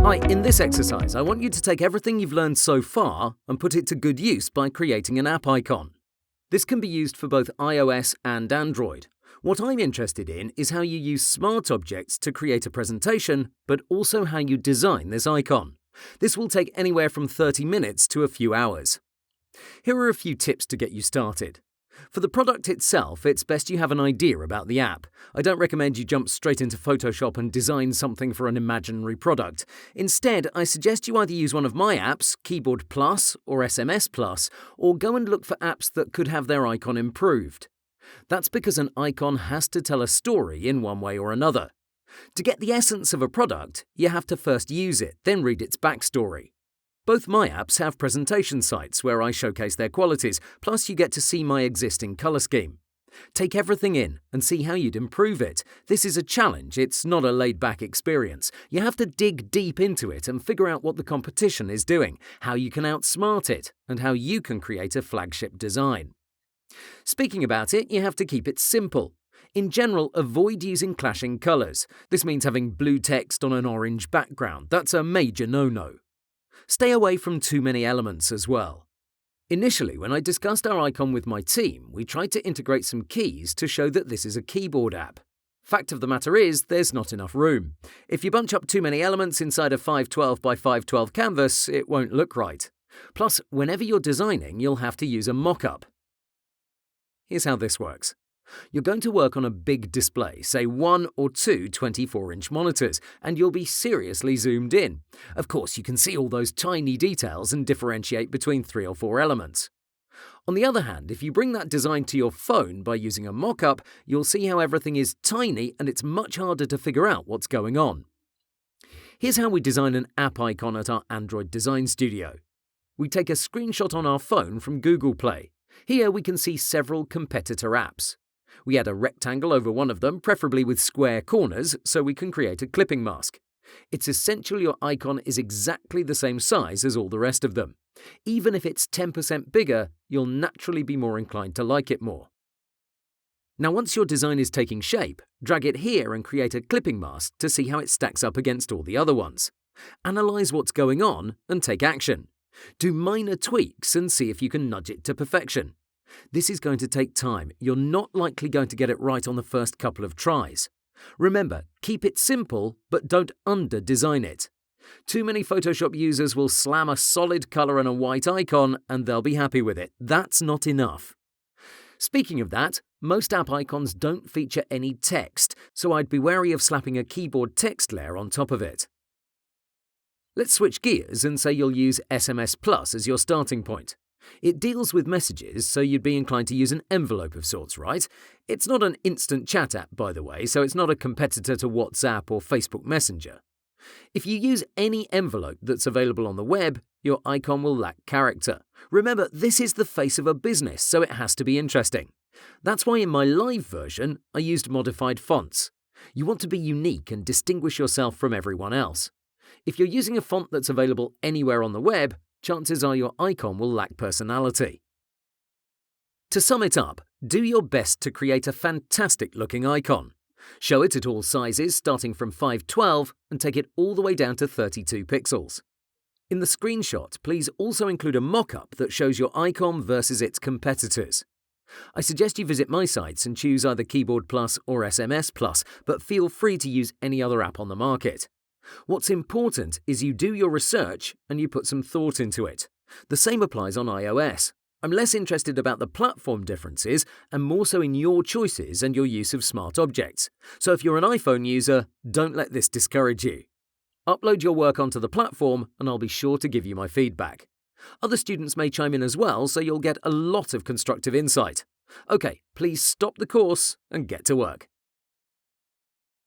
Hi, in this exercise, I want you to take everything you've learned so far and put it to good use by creating an app icon. This can be used for both iOS and Android. What I'm interested in is how you use smart objects to create a presentation, but also how you design this icon. This will take anywhere from 30 minutes to a few hours. Here are a few tips to get you started. For the product itself, it's best you have an idea about the app. I don't recommend you jump straight into Photoshop and design something for an imaginary product. Instead, I suggest you either use one of my apps, Keyboard Plus or SMS Plus, or go and look for apps that could have their icon improved. That's because an icon has to tell a story in one way or another. To get the essence of a product, you have to first use it, then read its backstory. Both my apps have presentation sites where I showcase their qualities, plus you get to see my existing colour scheme. Take everything in and see how you'd improve it. This is a challenge, it's not a laid-back experience. You have to dig deep into it and figure out what the competition is doing, how you can outsmart it, and how you can create a flagship design. Speaking about it, you have to keep it simple. In general, avoid using clashing colours. This means having blue text on an orange background. That's a major no-no. Stay away from too many elements as well. Initially, when I discussed our icon with my team, we tried to integrate some keys to show that this is a keyboard app. Fact of the matter is, there's not enough room. If you bunch up too many elements inside a 512 by 512 canvas, it won't look right. Plus, whenever you're designing, you'll have to use a mock-up. Here's how this works. You're going to work on a big display, say 1 or 2 24-inch monitors, and you'll be seriously zoomed in. Of course, you can see all those tiny details and differentiate between 3 or 4 elements. On the other hand, if you bring that design to your phone by using a mock-up, you'll see how everything is tiny and it's much harder to figure out what's going on. Here's how we design an app icon at our Android Design Studio. We take a screenshot on our phone from Google Play. Here we can see several competitor apps. We add a rectangle over one of them, preferably with square corners, so we can create a clipping mask. It's essential your icon is exactly the same size as all the rest of them. Even if it's 10% bigger, you'll naturally be more inclined to like it more. Now, once your design is taking shape, drag it here and create a clipping mask to see how it stacks up against all the other ones. Analyze what's going on and take action. Do minor tweaks and see if you can nudge it to perfection. This is going to take time. You're not likely going to get it right on the first couple of tries. Remember, keep it simple, but don't under-design it. Too many Photoshop users will slam a solid colour and a white icon and they'll be happy with it. That's not enough. Speaking of that, most app icons don't feature any text, so I'd be wary of slapping a keyboard text layer on top of it. Let's switch gears and say you'll use SMS Plus as your starting point. It deals with messages, so you'd be inclined to use an envelope of sorts, right? It's not an instant chat app, by the way, so it's not a competitor to WhatsApp or Facebook Messenger. If you use any envelope that's available on the web, your icon will lack character. Remember, this is the face of a business, so it has to be interesting. That's why in my live version, I used modified fonts. You want to be unique and distinguish yourself from everyone else. If you're using a font that's available anywhere on the web, chances are your icon will lack personality. To sum it up, do your best to create a fantastic-looking icon. Show it at all sizes starting from 512 and take it all the way down to 32 pixels. In the screenshot, please also include a mock-up that shows your icon versus its competitors. I suggest you visit my sites and choose either Keyboard Plus or SMS Plus, but feel free to use any other app on the market. What's important is you do your research and you put some thought into it. The same applies on iOS. I'm less interested about the platform differences and more so in your choices and your use of smart objects. So if you're an iPhone user, don't let this discourage you. Upload your work onto the platform and I'll be sure to give you my feedback. Other students may chime in as well, so you'll get a lot of constructive insight. Okay, please stop the course and get to work.